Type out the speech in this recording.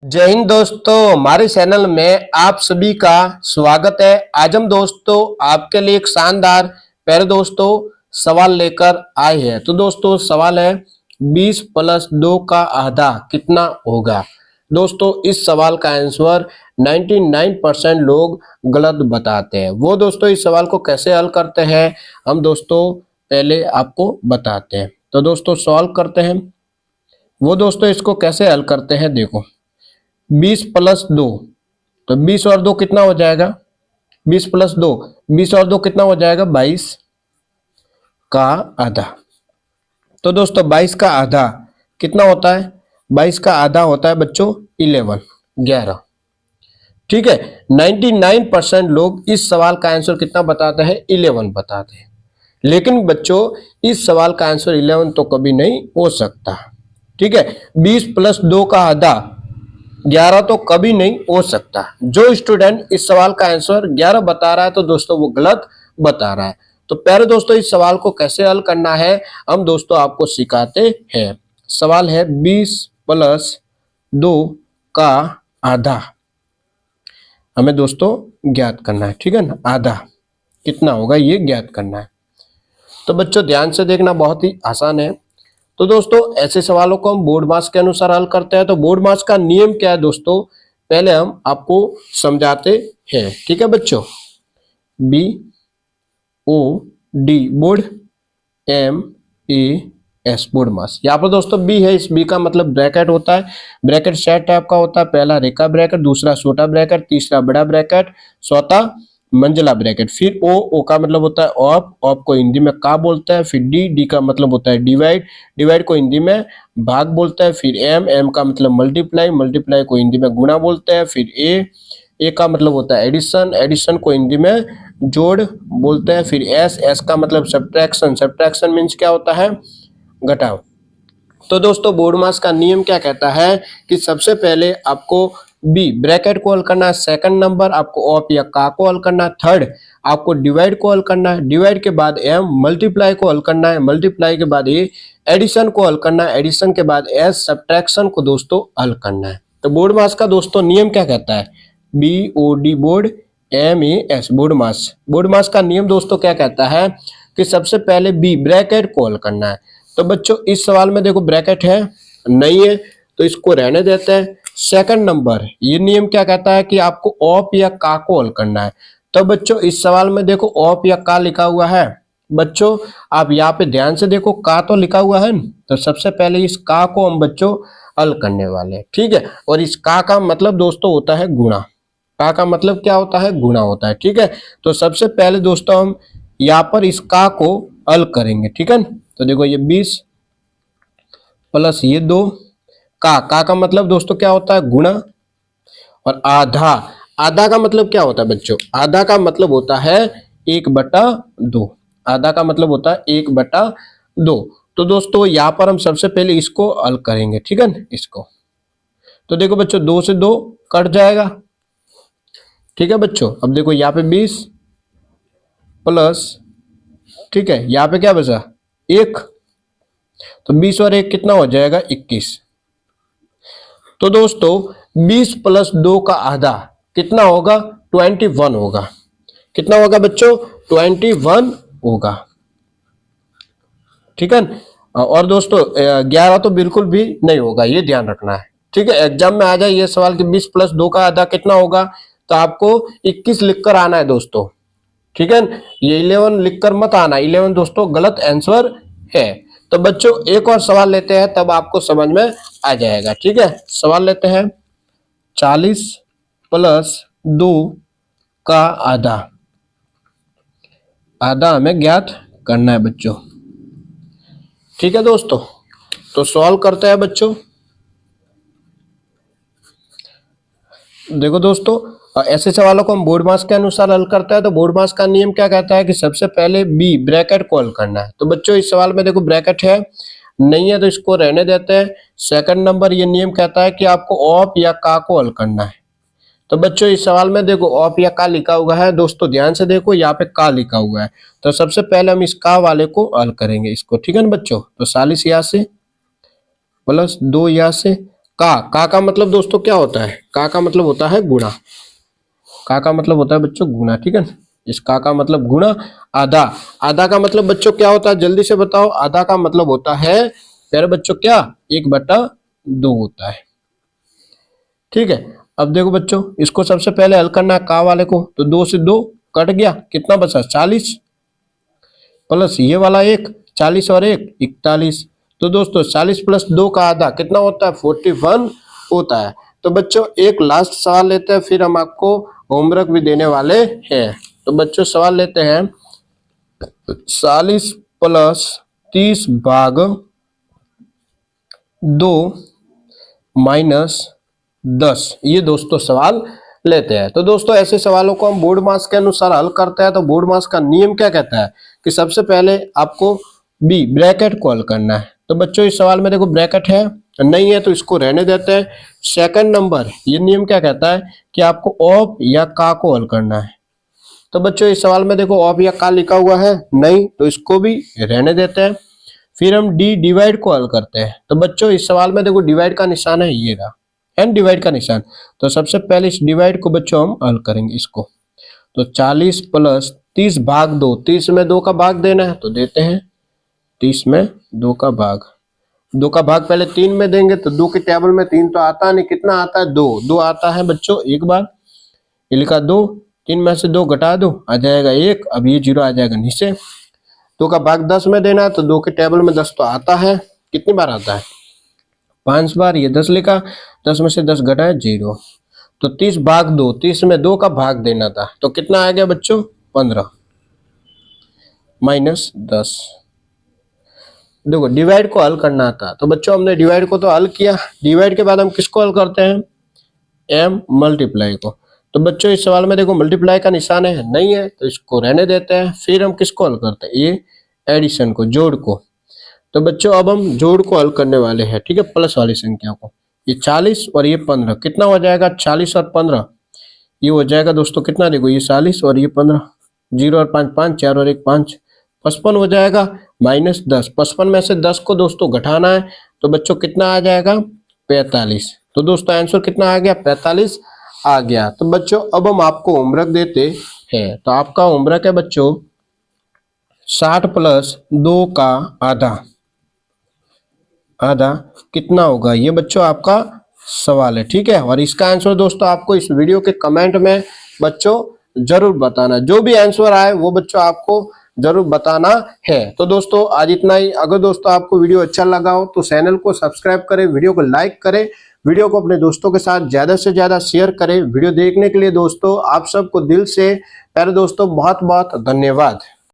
जय हिंद दोस्तों, हमारे चैनल में आप सभी का स्वागत है। आज हम दोस्तों आपके लिए एक शानदार प्यारे दोस्तों सवाल लेकर आए हैं। तो दोस्तों सवाल है 20 + 2 का आधा कितना होगा। दोस्तों इस सवाल का आंसर 99% लोग गलत बताते हैं। वो दोस्तों इस सवाल को कैसे हल करते हैं हम दोस्तों पहले आपको बताते हैं। तो दोस्तों सॉल्व करते हैं। वो दोस्तों इसको कैसे हल करते हैं, देखो 20 + 2, तो 20 और 2 कितना हो जाएगा। 20 + 2, 20 और 2 कितना हो जाएगा 22 का आधा। तो दोस्तों 22 का आधा कितना होता है। 22 का आधा होता है बच्चों 11। ठीक है, 99% लोग इस सवाल का आंसर कितना बताते हैं, 11 बताते हैं। लेकिन बच्चों इस सवाल का आंसर 11 तो कभी नहीं हो सकता। ठीक है, 20 + 2 का आधा 11 तो कभी नहीं हो सकता। जो स्टूडेंट इस सवाल का आंसर 11 बता रहा है तो दोस्तों वो गलत बता रहा है। तो प्यारे दोस्तों इस सवाल को कैसे हल करना है हम दोस्तों आपको सिखाते हैं। सवाल है 20 + 2 का आधा हमें दोस्तों ज्ञात करना है। ठीक है ना, आधा कितना होगा ये ज्ञात करना है। तो बच्चों ध्यान से देखना, बहुत ही आसान है। तो दोस्तों ऐसे सवालों को हम बोर्ड मास के अनुसार हल करते हैं। तो बोर्ड मास का नियम क्या है दोस्तों, पहले हम आपको समझाते हैं। ठीक है बच्चों, BOD बोर्ड, MAS बोर्ड मास। यहाँ पर दोस्तों बी है, इस बी का मतलब ब्रैकेट होता है। ब्रैकेट सेट टाइप का होता है, पहला रेखा ब्रैकेट, दूसरा छोटा ब्रैकेट, तीसरा बड़ा ब्रैकेट, चौथा मंजिला ब्रैकेट। फिर ओ का मतलब होता है ऑफ को हिंदी में का बोलता है। फिर डी का मतलब होता है डिवाइड को हिंदी में भाग बोलता है। फिर एम का मतलब मल्टीप्लाई को हिंदी में गुणा बोलते हैं। फिर ए का मतलब होता है एडिशन को हिंदी में जोड़ बोलते हैं। फिर एस का मतलब सब्ट्रैक्शन मीन्स क्या होता है, घटाव। तो दोस्तों बोर्ड मास का नियम क्या कहता है कि सबसे पहले आपको बी ब्रैकेट को हल करना है, सेकंड नंबर आपको ऑफ या का को हल करना है, थर्ड आपको डिवाइड को हल करना है, डिवाइड के बाद एम मल्टीप्लाई को हल करना है, मल्टीप्लाई के बाद ए एडिशन को हल करना है, एडिशन के बाद एस सब्ट्रैक्शन को दोस्तों हल करना है। तो बोर्ड मास का दोस्तों नियम क्या कहता है, BOD बोर्ड, MAS बोर्ड मास का नियम दोस्तों क्या कहता है कि सबसे पहले बी ब्रैकेट को हल करना है। तो बच्चों इस सवाल में देखो ब्रैकेट है नहीं है तो इसको रहने देते हैं। सेकंड नंबर ये नियम क्या कहता है कि आपको ऑफ या का को हल करना है। तो बच्चों इस सवाल में देखो ऑफ या का लिखा हुआ है। बच्चों आप यहाँ पे ध्यान से देखो, का तो लिखा हुआ है, तो सबसे पहले इस का को हम बच्चों हल करने वाले हैं। ठीक है, और इस का मतलब दोस्तों होता है गुणा। का का मतलब क्या होता है, गुणा होता है। ठीक है, तो सबसे पहले दोस्तों हम यहाँ पर इस का को हल करेंगे। ठीक है, तो देखो ये 20 + ये 2 का मतलब दोस्तों क्या होता है, गुणा। और आधा का मतलब क्या होता है बच्चों, आधा का मतलब होता है 1/2। आधा का मतलब होता है 1/2। तो दोस्तों यहाँ पर हम सबसे पहले इसको हल करेंगे। ठीक है ना, इसको तो देखो बच्चों 2 से 2 कट जाएगा। ठीक है बच्चों, अब देखो यहाँ पे 20 प्लस, ठीक है यहाँ पे क्या बचा 1, तो 20 और 1 कितना हो जाएगा 21। तो दोस्तों 20 + 2 का आधा कितना होगा 21 होगा। कितना होगा बच्चों 21 होगा। ठीक है, और दोस्तों 11 तो बिल्कुल भी नहीं होगा, ये ध्यान रखना है। ठीक है, एग्जाम में आ जाए ये सवाल कि 20 + 2 का आधा कितना होगा, तो आपको 21 लिखकर आना है दोस्तों। ठीक है, ये 11 लिखकर मत आना, 11 दोस्तों गलत आंसर है। तो बच्चों एक और सवाल लेते हैं तब आपको समझ में आ जाएगा। ठीक है, सवाल लेते हैं 40 + 2 का आधा हमें ज्ञात करना है बच्चों। ठीक है दोस्तों, तो सॉल्व करते हैं बच्चों। देखो दोस्तों ऐसे सवालों को हम बोर्ड मास के अनुसार हल करते हैं। तो बोर्ड मास का नियम क्या कहता है कि सबसे पहले बी ब्रैकेट को हल करना है। तो बच्चों इस सवाल में देखो ब्रैकेट है नहीं है तो इसको रहने देते हैं। सेकंड नंबर ये नियम कहता है कि आपको ऑफ या का को हल करना है। तो बच्चों इस सवाल में देखो ऑफ या का लिखा हुआ है, दोस्तों ध्यान से देखो यहाँ पे का लिखा हुआ है, तो सबसे पहले हम इस का वाले को हल करेंगे इसको। ठीक है ना बच्चों, तो 40 यहाँ से + 2 यहाँ से का का मतलब दोस्तों क्या होता है, का मतलब होता है गुणा, का मतलब होता है बच्चों गुणा, ठीक है ना। इस का मतलब गुणा। आधा, आधा का मतलब बच्चों क्या होता है, जल्दी से बताओ। आधा का मतलब होता है प्यारे बच्चों क्या, 1/2 होता है, ठीक है। अब देखो बच्चों, इसको सबसे पहले हल करना है का वाले को, तो 2 से 2 कट गया, कितना बचा 40, प्लस ये वाला 1, 40 और 1 41। तो दोस्तों 40 प्लस 2 का आधा कितना होता है, 41 होता है। तो बच्चों एक लास्ट सवाल लेते हैं, फिर हम आपको होमवर्क भी देने वाले हैं। तो बच्चों सवाल लेते हैं, 40 प्लस 30 भाग 2 माइनस 10, ये दोस्तों सवाल लेते हैं। तो दोस्तों ऐसे सवालों को हम बोर्ड मार्क्स के अनुसार हल करते हैं। तो बोर्ड मार्क्स का नियम क्या कहता है कि सबसे पहले आपको बी ब्रैकेट को हल करना है। तो बच्चों इस सवाल में देखो ब्रैकेट है नहीं है, तो इसको रहने देते हैं। सेकंड नंबर ये नियम क्या कहता है कि आपको ऑफ या का को हल करना है। तो बच्चों इस सवाल में देखो ऑफ या का लिखा हुआ है नहीं, तो इसको भी रहने देते हैं। फिर हम डी डिवाइड को हल करते हैं। तो बच्चों इस सवाल में देखो डिवाइड का निशान है ये रहा, एंड डिवाइड का निशान। तो सबसे पहले इस डिवाइड को बच्चों हम हल करेंगे इसको। तो 40 प्लस 30 भाग 2, 30 में 2 का भाग देना है तो देते हैं, 30 में 2 का भाग, 2 का भाग पहले 3 में देंगे तो 2 के टेबल में 3 तो आता नहीं, कितना आता है 2, 2 आता है बच्चों एक बार, ये लिखा 2, 3 में से 2 घटा दो आ जाएगा 1, अब ये 0 आ जाएगा नीचे। 2 का भाग 10 में देना है तो 2 के टेबल में 10 तो आता है, कितनी बार आता है 5 बार, ये 10 लिखा, 10 में से 10 घटाए 0। तो 30 भाग 2, 30 में 2 का भाग देना था तो कितना आ गया बच्चों 15 माइनस 10। देखो डिवाइड को हल करना था, तो बच्चों हमने डिवाइड को तो हल किया, डिवाइड के बाद हम किसको हल करते हैं, m मल्टीप्लाई को। तो बच्चों इस सवाल में देखो मल्टीप्लाई का निशान है नहीं है, तो इसको रहने देते हैं। फिर हम किसको हल करते हैं, ये एडिशन को, जोड़ को। तो बच्चों अब हम जोड़ को हल करने वाले हैं, ठीक है, प्लस वाली संख्या को। ये 40 और ये 15 कितना हो जाएगा, 40 और 15 ये हो जाएगा दोस्तों कितना, देखो ये 40 और ये 15, 0 और 5 5, 4 और 1 5, 55 हो जाएगा माइनस 10। 55 में से 10 को दोस्तों घटाना है तो बच्चों कितना आ जाएगा 45। तो दोस्तों आंसर कितना आ गया 45 आ गया। तो बच्चों अब हम आपको होमवर्क देते हैं। तो आपका होमवर्क है बच्चों 60 प्लस 2 का आधा, आधा कितना होगा, ये बच्चों आपका सवाल है, ठीक है। और इसका आंसर दोस्तों आपको इस वीडियो के कमेंट में बच्चों जरूर बताना, जो भी आंसर आए वो बच्चों आपको जरूर बताना है। तो दोस्तों आज इतना ही। अगर दोस्तों आपको वीडियो अच्छा लगा हो तो चैनल को सब्सक्राइब करें, वीडियो को लाइक करें, वीडियो को अपने दोस्तों के साथ ज्यादा से ज्यादा शेयर करें। वीडियो देखने के लिए दोस्तों आप सबको दिल से प्यारे दोस्तों बहुत बहुत धन्यवाद।